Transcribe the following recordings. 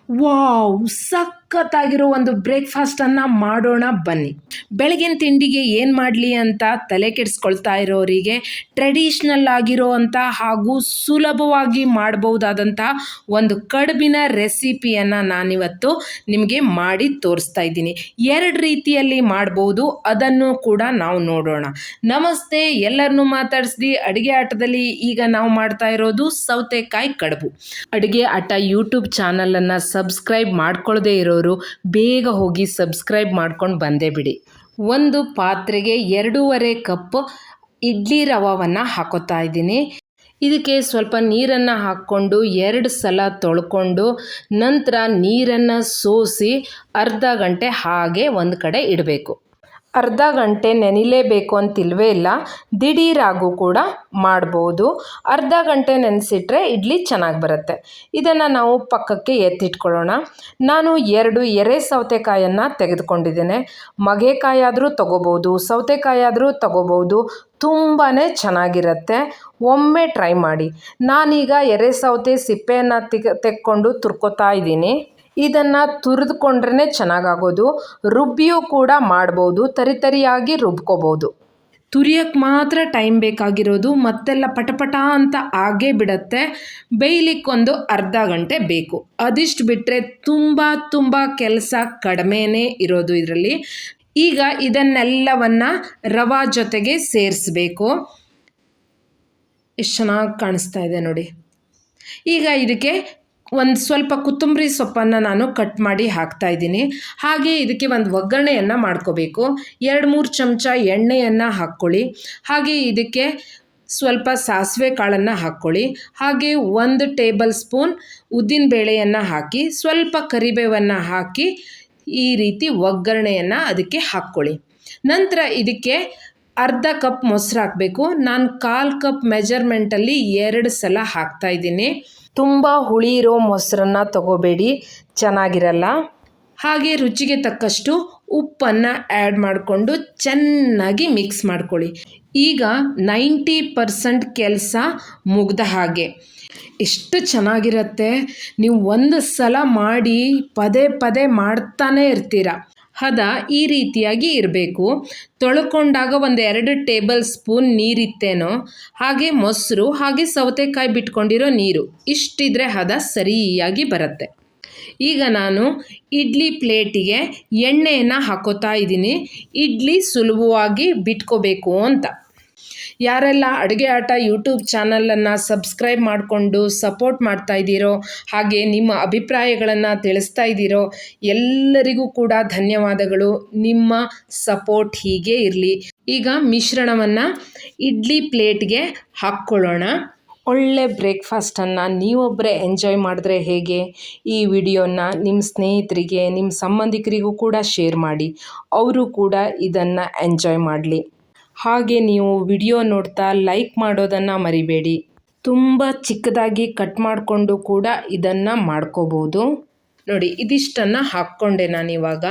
Wow! ಸಖತ್ತಾಗಿರೋ ಒಂದು ಬ್ರೇಕ್‌ಫಾಸ್ಟನ್ನು ಮಾಡೋಣ ಬನ್ನಿ. ಬೆಳಗಿನ ತಿಂಡಿಗೆ ಏನು ಮಾಡಲಿ ಅಂತ ತಲೆ ಕೆಡಿಸ್ಕೊಳ್ತಾ ಇರೋರಿಗೆ ಟ್ರೆಡಿಷ್ನಲ್ ಆಗಿರೋವಂಥ ಹಾಗೂ ಸುಲಭವಾಗಿ ಮಾಡಬಹುದಾದಂತಹ ಒಂದು ಕಡುಬಿನ ರೆಸಿಪಿಯನ್ನು ನಾನಿವತ್ತು ನಿಮಗೆ ಮಾಡಿ ತೋರಿಸ್ತಾ ಇದ್ದೀನಿ. 2 ರೀತಿಯಲ್ಲಿ ಮಾಡ್ಬೋದು, ಅದನ್ನು ಕೂಡ ನಾವು ನೋಡೋಣ. ನಮಸ್ತೆ, ಎಲ್ಲರನ್ನೂ ಮಾತಾಡಿಸ್ದಿ ಅಡುಗೆ ಆಟದಲ್ಲಿ ಈಗ ನಾವು ಮಾಡ್ತಾ ಇರೋದು ಸೌತೆಕಾಯಿ ಕಡುಬು. ಅಡುಗೆ ಆಟ ಯೂಟ್ಯೂಬ್ ಚಾನಲನ್ನು ಸಬ್ಸ್ಕ್ರೈಬ್ ಮಾಡ್ಕೊಳ್ಳದೇ ಇರೋರು ಬೇಗ ಹೋಗಿ ಸಬ್ಸ್ಕ್ರೈಬ್ ಮಾಡ್ಕೊಂಡು ಬಂದೇ ಬಿಡಿ. ಒಂದು ಪಾತ್ರೆಗೆ 2.5 ಕಪ್ ಇಡ್ಲಿ ರವವನ್ನು ಹಾಕೋತಾ ಇದ್ದೀನಿ. ಇದಕ್ಕೆ ಸ್ವಲ್ಪ ನೀರನ್ನು ಹಾಕ್ಕೊಂಡು 2 ಸಲ ತೊಳ್ಕೊಂಡು ನಂತರ ನೀರನ್ನು ಸೋಸಿ ಅರ್ಧ ಗಂಟೆ ಹಾಗೆ ಒಂದು ಕಡೆ ಇಡಬೇಕು. ಅರ್ಧ ಗಂಟೆ ನೆನಿಲೇಬೇಕು ಅಂತಿಲ್ವೇ ಇಲ್ಲ, ದಿಢೀರಾಗೂ ಕೂಡ ಮಾಡ್ಬೋದು. ಅರ್ಧ ಗಂಟೆ ನೆನೆಸಿಟ್ರೆ ಇಡ್ಲಿ ಚೆನ್ನಾಗಿ ಬರುತ್ತೆ. ಇದನ್ನು ನಾವು ಪಕ್ಕಕ್ಕೆ ಎತ್ತಿಟ್ಕೊಳ್ಳೋಣ. ನಾನು 2 ಎರೆ ಸೌತೆಕಾಯನ್ನು ತೆಗೆದುಕೊಂಡಿದ್ದೇನೆ. ಮಗೆಕಾಯಿ ಆದರೂ ತೊಗೋಬೋದು, ಸೌತೆಕಾಯಿ ಆದರೂ ತೊಗೋಬೋದು. ತುಂಬಾ ಚೆನ್ನಾಗಿರುತ್ತೆ. ಒಮ್ಮೆ ಟ್ರೈ ಮಾಡಿ. ನಾನೀಗ ಎರೆ ಸೌತೆ ಸಿಪ್ಪೆಯನ್ನು ತೆಕ್ಕೊಂಡು ತುರ್ಕೋತಾ ಇದ್ದೀನಿ. ಇದನ್ನು ತುರಿದುಕೊಂಡ್ರೆ ಚೆನ್ನಾಗಾಗೋದು. ರುಬ್ಬಿಯೂ ಕೂಡ ಮಾಡ್ಬೋದು, ತರಿಯಾಗಿ ರುಬ್ಕೋಬೋದು. ತುರಿಯೋಕ್ಕೆ ಮಾತ್ರ ಟೈಮ್ ಬೇಕಾಗಿರೋದು, ಮತ್ತೆಲ್ಲ ಪಟಪಟ ಅಂತ ಆಗೇ ಬಿಡುತ್ತೆ. ಬೇಯಲಿಕ್ಕೊಂದು ಅರ್ಧ ಗಂಟೆ ಬೇಕು. ಅದಿಷ್ಟು ಬಿಟ್ಟರೆ ತುಂಬ ಕೆಲಸ ಕಡಿಮೆನೇ ಇರೋದು ಇದರಲ್ಲಿ. ಈಗ ಇದನ್ನೆಲ್ಲವನ್ನು ರವಾ ಜೊತೆಗೆ ಸೇರಿಸ್ಬೇಕು. ಎಷ್ಟು ಚೆನ್ನಾಗಿ ಕಾಣಿಸ್ತಾ ಇದೆ ನೋಡಿ. ಈಗ ಇದಕ್ಕೆ ಒಂದು ಸ್ವಲ್ಪ ಕೊತ್ತಂಬರಿ ಸೊಪ್ಪನ್ನು ನಾನು ಕಟ್ ಮಾಡಿ ಹಾಕ್ತಾ ಇದ್ದೀನಿ. ಹಾಗೆ ಇದಕ್ಕೆ ಒಂದು ಒಗ್ಗರಣೆಯನ್ನು ಮಾಡ್ಕೋಬೇಕು. 2-3 ಚಮಚ ಎಣ್ಣೆಯನ್ನು ಹಾಕ್ಕೊಳ್ಳಿ. ಹಾಗೆ ಇದಕ್ಕೆ ಸ್ವಲ್ಪ ಸಾಸಿವೆ ಕಾಳನ್ನು ಹಾಕ್ಕೊಳ್ಳಿ. ಹಾಗೆ 1 ಟೇಬಲ್ ಸ್ಪೂನ್ ಉದ್ದಿನಬೇಳೆಯನ್ನು ಹಾಕಿ ಸ್ವಲ್ಪ ಕರಿಬೇವನ್ನು ಹಾಕಿ ಈ ರೀತಿ ಒಗ್ಗರಣೆಯನ್ನು ಅದಕ್ಕೆ ಹಾಕ್ಕೊಳ್ಳಿ. ನಂತರ ಇದಕ್ಕೆ ಅರ್ಧ ಕಪ್ ಮೊಸರು ಹಾಕಬೇಕು. ನಾನು 1/4 ಕಪ್ ಮೆಜರ್ಮೆಂಟಲ್ಲಿ 2 ಸಲ ಹಾಕ್ತಾಯಿದ್ದೀನಿ. ತುಂಬ ಹುಳಿ ಇರೋ ಮೊಸರನ್ನು ತಗೋಬೇಡಿ, ಚೆನ್ನಾಗಿರಲ್ಲ. ಹಾಗೆ ರುಚಿಗೆ ತಕ್ಕಷ್ಟು ಉಪ್ಪನ್ನು ಆ್ಯಡ್ ಮಾಡಿಕೊಂಡು ಚೆನ್ನಾಗಿ ಮಿಕ್ಸ್ ಮಾಡ್ಕೊಳ್ಳಿ. ಈಗ 90% ಕೆಲಸ ಮುಗ್ದ ಹಾಗೆ. ಎಷ್ಟು ಚೆನ್ನಾಗಿರುತ್ತೆ. ನೀವು ಒಂದು ಸಲ ಮಾಡಿ ಪದೇ ಮಾಡ್ತಾನೆ ಇರ್ತೀರ. ಹದ ಈ ರೀತಿಯಾಗಿ ಇರಬೇಕು. ತೊಳ್ಕೊಂಡಾಗ 2 ಟೇಬಲ್ ಸ್ಪೂನ್ ನೀರಿತ್ತೇನೋ, ಹಾಗೆ ಮೊಸರು, ಹಾಗೆ ಸೌತೆಕಾಯಿ ಬಿಟ್ಕೊಂಡಿರೋ ನೀರು, ಇಷ್ಟಿದ್ರೆ ಹದ ಸರಿಯಾಗಿ ಬರುತ್ತೆ. ಈಗ ನಾನು ಇಡ್ಲಿ ಪ್ಲೇಟಿಗೆ ಎಣ್ಣೆಯನ್ನು ಹಾಕೋತಾ ಇದ್ದೀನಿ. ಇಡ್ಲಿ ಸುಲಭವಾಗಿ ಬಿಟ್ಕೋಬೇಕು ಅಂತ. ಯಾರೆಲ್ಲ ಅಡುಗೆ ಆಟ ಯೂಟ್ಯೂಬ್ ಚಾನಲನ್ನು ಸಬ್ಸ್ಕ್ರೈಬ್ ಮಾಡಿಕೊಂಡು ಸಪೋರ್ಟ್ ಮಾಡ್ತಾ ಇದ್ದೀರೋ, ಹಾಗೆ ನಿಮ್ಮ ಅಭಿಪ್ರಾಯಗಳನ್ನು ತಿಳಿಸ್ತಾ ಇದ್ದೀರೋ, ಎಲ್ಲರಿಗೂ ಕೂಡ ಧನ್ಯವಾದಗಳು. ನಿಮ್ಮ ಸಪೋರ್ಟ್ ಹೀಗೆ ಇರಲಿ. ಈಗ ಮಿಶ್ರಣವನ್ನು ಇಡ್ಲಿ ಪ್ಲೇಟ್ಗೆ ಹಾಕ್ಕೊಳ್ಳೋಣ. ಒಳ್ಳೆ ಬ್ರೇಕ್ಫಾಸ್ಟನ್ನು ನೀವೊಬ್ಬರೇ ಎಂಜಾಯ್ ಮಾಡಿದ್ರೆ ಹೇಗೆ? ಈ ವಿಡಿಯೋನ ನಿಮ್ಮ ಸ್ನೇಹಿತರಿಗೆ, ನಿಮ್ಮ ಸಂಬಂಧಿಕರಿಗೂ ಕೂಡ ಶೇರ್ ಮಾಡಿ. ಅವರು ಕೂಡ ಇದನ್ನು ಎಂಜಾಯ್ ಮಾಡಲಿ. ಹಾಗೆ ನೀವು ವಿಡಿಯೋ ನೋಡ್ತಾ ಲೈಕ್ ಮಾಡೋದನ್ನು ಮರಿಬೇಡಿ. ತುಂಬ ಚಿಕ್ಕದಾಗಿ ಕಟ್ ಮಾಡಿಕೊಂಡು ಕೂಡ ಇದನ್ನು ಮಾಡ್ಕೋಬೋದು. ನೋಡಿ, ಇದಿಷ್ಟನ್ನು ಹಾಕ್ಕೊಂಡೆ ನಾನಿವಾಗ.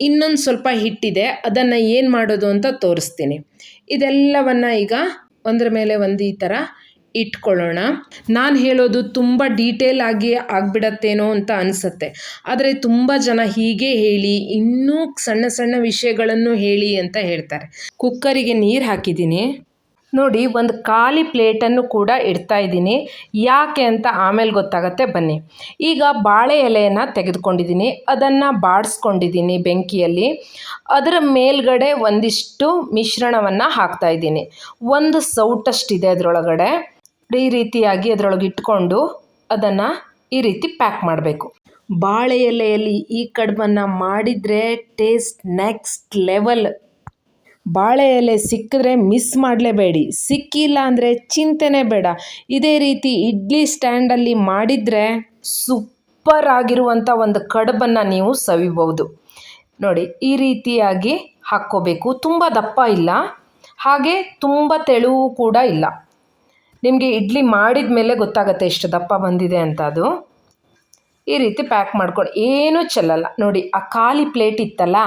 ಇನ್ನೊಂದು ಸ್ವಲ್ಪ ಹಿಟ್ಟಿದೆ, ಅದನ್ನು ಏನು ಮಾಡೋದು ಅಂತ ತೋರಿಸ್ತೀನಿ. ಇದೆಲ್ಲವನ್ನು ಈಗ ಒಂದರ ಮೇಲೆ ಒಂದು ಈ ಥರ ಇಟ್ಕೊಳ್ಳೋಣ. ನಾನು ಹೇಳೋದು ತುಂಬ ಡೀಟೇಲ್ ಆಗಿ ಆಗಿಬಿಡತ್ತೇನೋ ಅಂತ ಅನಿಸುತ್ತೆ, ಆದರೆ ತುಂಬ ಜನ ಹೀಗೆ ಹೇಳಿ ಇನ್ನೂ ಸಣ್ಣ ವಿಷಯಗಳನ್ನು ಹೇಳಿ ಅಂತ ಹೇಳ್ತಾರೆ. ಕುಕ್ಕರಿಗೆ ನೀರು ಹಾಕಿದ್ದೀನಿ ನೋಡಿ. ಒಂದು ಖಾಲಿ ಪ್ಲೇಟನ್ನು ಕೂಡ ಇಡ್ತಾ ಇದ್ದೀನಿ. ಯಾಕೆ ಅಂತ ಆಮೇಲೆ ಗೊತ್ತಾಗತ್ತೆ, ಬನ್ನಿ. ಈಗ ಬಾಳೆ ಎಲೆಯನ್ನು ತೆಗೆದುಕೊಂಡಿದ್ದೀನಿ, ಅದನ್ನು ಬಾಡಿಸ್ಕೊಂಡಿದ್ದೀನಿ ಬೆಂಕಿಯಲ್ಲಿ. ಅದರ ಮೇಲ್ಗಡೆ ಒಂದಿಷ್ಟು ಮಿಶ್ರಣವನ್ನು ಹಾಕ್ತಾ ಇದ್ದೀನಿ. 1 ಸೌಟಷ್ಟಿದೆ ಅದರೊಳಗಡೆ. ಈ ರೀತಿಯಾಗಿ ಅದರೊಳಗೆ ಇಟ್ಕೊಂಡು ಅದನ್ನು ಈ ರೀತಿ ಪ್ಯಾಕ್ ಮಾಡಬೇಕು. ಬಾಳೆ ಎಲೆಯಲ್ಲಿ ಈ ಕಡುಬನ್ನು ಮಾಡಿದರೆ ಟೇಸ್ಟ್ ನೆಕ್ಸ್ಟ್ ಲೆವೆಲ್. ಬಾಳೆ ಎಲೆ ಸಿಕ್ಕಿದ್ರೆ ಮಿಸ್ ಮಾಡಲೇಬೇಡಿ. ಸಿಕ್ಕಿಲ್ಲ ಅಂದರೆ ಚಿಂತೆನೇ ಬೇಡ. ಇದೇ ರೀತಿ ಇಡ್ಲಿ ಸ್ಟ್ಯಾಂಡಲ್ಲಿ ಮಾಡಿದರೆ ಸೂಪರ್ ಆಗಿರುವಂಥ ಒಂದು ಕಡುಬನ್ನು ನೀವು ಸವಿಬೋದು. ನೋಡಿ, ಈ ರೀತಿಯಾಗಿ ಹಾಕ್ಕೋಬೇಕು. ತುಂಬ ದಪ್ಪ ಇಲ್ಲ, ಹಾಗೆ ತುಂಬ ತೆಳುವು ಕೂಡ ಇಲ್ಲ. ನಿಮಗೆ ಇಡ್ಲಿ ಮಾಡಿದ ಮೇಲೆ ಗೊತ್ತಾಗುತ್ತೆ ಎಷ್ಟು ದಪ್ಪ ಬಂದಿದೆ ಅಂತ. ಅದು ಈ ರೀತಿ ಪ್ಯಾಕ್ ಮಾಡ್ಕೊಂಡು ಏನೂ ಚೆಲ್ಲಲ್ಲ. ನೋಡಿ, ಆ ಖಾಲಿ ಪ್ಲೇಟ್ ಇತ್ತಲ್ಲ,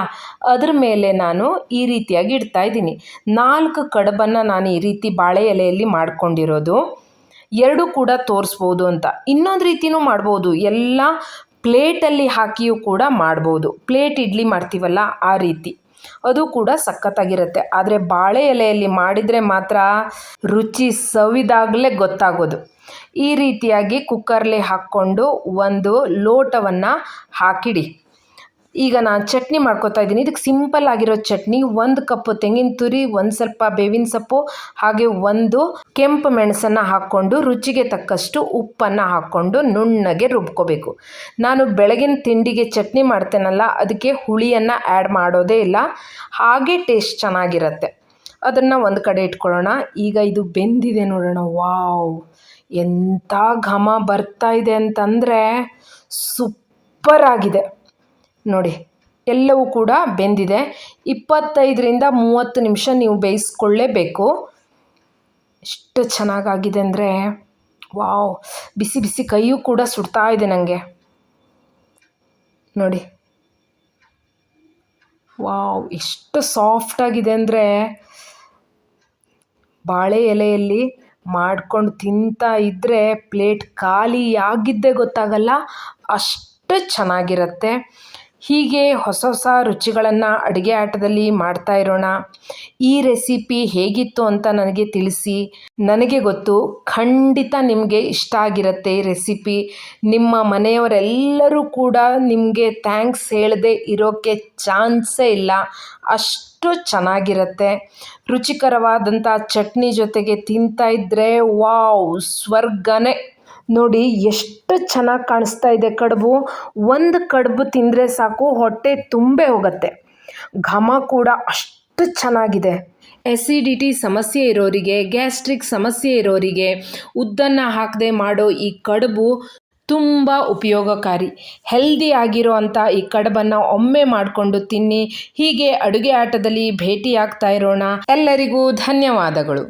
ಅದ್ರ ಮೇಲೆ ನಾನು ಈ ರೀತಿಯಾಗಿ ಇಡ್ತಾ ಇದ್ದೀನಿ. 4 ಕಡುಬನ್ನು ನಾನು ಈ ರೀತಿ ಬಾಳೆ ಎಲೆಯಲ್ಲಿ ಮಾಡ್ಕೊಂಡಿರೋದು. 2 ಕೂಡ ತೋರಿಸ್ಬೋದು ಅಂತ. ಇನ್ನೊಂದು ರೀತಿಯೂ ಮಾಡ್ಬೋದು. ಎಲ್ಲ ಪ್ಲೇಟಲ್ಲಿ ಹಾಕಿಯೂ ಕೂಡ ಮಾಡ್ಬೋದು. ಪ್ಲೇಟ್ ಇಡ್ಲಿ ಮಾಡ್ತೀವಲ್ಲ ಆ ರೀತಿ, ಅದು ಕೂಡ ಸಖತ್ತಾಗಿರುತ್ತೆ. ಆದರೆ ಬಾಳೆ ಎಲೆಯಲ್ಲಿ ಮಾಡಿದರೆ ಮಾತ್ರ ರುಚಿ ಸವಿದಾಗಲೇ ಗೊತ್ತಾಗೋದು. ಈ ರೀತಿಯಾಗಿ ಕುಕ್ಕರ್ಲಿ ಹಾಕ್ಕೊಂಡು ಒಂದು ಲೋಟವನ್ನು ಹಾಕಿಡಿ. ಈಗ ನಾನು ಚಟ್ನಿ ಮಾಡ್ಕೊತಾ ಇದ್ದೀನಿ. ಇದಕ್ಕೆ ಸಿಂಪಲ್ ಆಗಿರೋ ಚಟ್ನಿ, 1 ಕಪ್ಪು ತೆಂಗಿನ ತುರಿ, ಒಂದು ಸ್ವಲ್ಪ ಬೇವಿನ ಸೊಪ್ಪು, ಹಾಗೆ 1 ಕೆಂಪು ಮೆಣಸನ್ನು ಹಾಕ್ಕೊಂಡು ರುಚಿಗೆ ತಕ್ಕಷ್ಟು ಉಪ್ಪನ್ನು ಹಾಕ್ಕೊಂಡು ನುಣ್ಣಗೆ ರುಬ್ಕೋಬೇಕು. ನಾನು ಬೆಳಗಿನ ತಿಂಡಿಗೆ ಚಟ್ನಿ ಮಾಡ್ತೇನಲ್ಲ, ಅದಕ್ಕೆ ಹುಳಿಯನ್ನು ಆ್ಯಡ್ ಮಾಡೋದೇ ಇಲ್ಲ, ಹಾಗೆ ಟೇಸ್ಟ್ ಚೆನ್ನಾಗಿರುತ್ತೆ. ಅದನ್ನು ಒಂದು ಕಡೆ ಇಟ್ಕೊಳ್ಳೋಣ. ಈಗ ಇದು ಬೆಂದಿದೆ ನೋಡೋಣ. ವಾವ್, ಎಂಥ ಘಮ ಬರ್ತಾ ಇದೆ ಅಂತಂದರೆ ಸೂಪರ್ ಆಗಿದೆ ನೋಡಿ. ಎಲ್ಲವೂ ಕೂಡ ಬೆಂದಿದೆ. 25ರಿಂದ 30 ನಿಮಿಷ ನೀವು ಬೇಯಿಸ್ಕೊಳ್ಳೇಬೇಕು. ಎಷ್ಟು ಚೆನ್ನಾಗಾಗಿದೆ ಅಂದರೆ ವಾವ್, ಬಿಸಿ ಬಿಸಿ ಕೈಯೂ ಕೂಡ ಸುಡ್ತಾ ಇದೆ ನನಗೆ ನೋಡಿ. ವಾವ್, ಎಷ್ಟು ಸಾಫ್ಟಾಗಿದೆ ಅಂದರೆ ಬಾಳೆ ಎಲೆಯಲ್ಲಿ ಮಾಡ್ಕೊಂಡು ತಿಂತಾ ಇದ್ದರೆ ಪ್ಲೇಟ್ ಖಾಲಿಯಾಗಿದ್ದೇ ಗೊತ್ತಾಗಲ್ಲ, ಅಷ್ಟು ಚೆನ್ನಾಗಿರುತ್ತೆ. ಹೀಗೆ ಹೊಸ ಹೊಸ ರುಚಿಗಳನ್ನು ಅಡುಗೆ ಆಟದಲ್ಲಿ ಮಾಡ್ತಾ ಇರೋಣ. ಈ ರೆಸಿಪಿ ಹೇಗಿತ್ತು ಅಂತ ನನಗೆ ತಿಳಿಸಿ. ನನಗೆ ಗೊತ್ತು ಖಂಡಿತ ನಿಮಗೆ ಇಷ್ಟ ಆಗಿರುತ್ತೆ ಈ ರೆಸಿಪಿ. ನಿಮ್ಮ ಮನೆಯವರೆಲ್ಲರೂ ಕೂಡ ನಿಮಗೆ ಥ್ಯಾಂಕ್ಸ್ ಹೇಳದೆ ಇರೋಕ್ಕೆ ಚಾನ್ಸೇ ಇಲ್ಲ, ಅಷ್ಟು ಚೆನ್ನಾಗಿರುತ್ತೆ. ರುಚಿಕರವಾದಂಥ ಚಟ್ನಿ ಜೊತೆಗೆ ತಿಂತಾ ಇದ್ದರೆ ವಾವ್, ಸ್ವರ್ಗನೇ. ನೋಡಿ ಎಷ್ಟು ಚೆನ್ನಾಗಿ ಕಾಣಿಸ್ತಾ ಇದೆ ಕಡುಬು. ಒಂದು ಕಡುಬು ತಿಂದರೆ ಸಾಕು, ಹೊಟ್ಟೆ ತುಂಬೆ ಹೋಗುತ್ತೆ. ಘಮ ಕೂಡ ಅಷ್ಟು ಚೆನ್ನಾಗಿದೆ. ಎಸಿಡಿಟಿ ಸಮಸ್ಯೆ ಇರೋರಿಗೆ, ಗ್ಯಾಸ್ಟ್ರಿಕ್ ಸಮಸ್ಯೆ ಇರೋರಿಗೆ ಉದ್ದನ್ನು ಹಾಕದೆ ಮಾಡೋ ಈ ಕಡುಬು ತುಂಬ ಉಪಯೋಗಕಾರಿ. ಹೆಲ್ದಿ ಆಗಿರೋ ಅಂಥ ಈ ಕಡುಬನ್ನು ಒಮ್ಮೆ ಮಾಡಿಕೊಂಡು ತಿನ್ನಿ. ಹೀಗೆ ಅಡುಗೆ ಆಟದಲ್ಲಿ ಭೇಟಿಯಾಗ್ತಾ ಇರೋಣ. ಎಲ್ಲರಿಗೂ ಧನ್ಯವಾದಗಳು.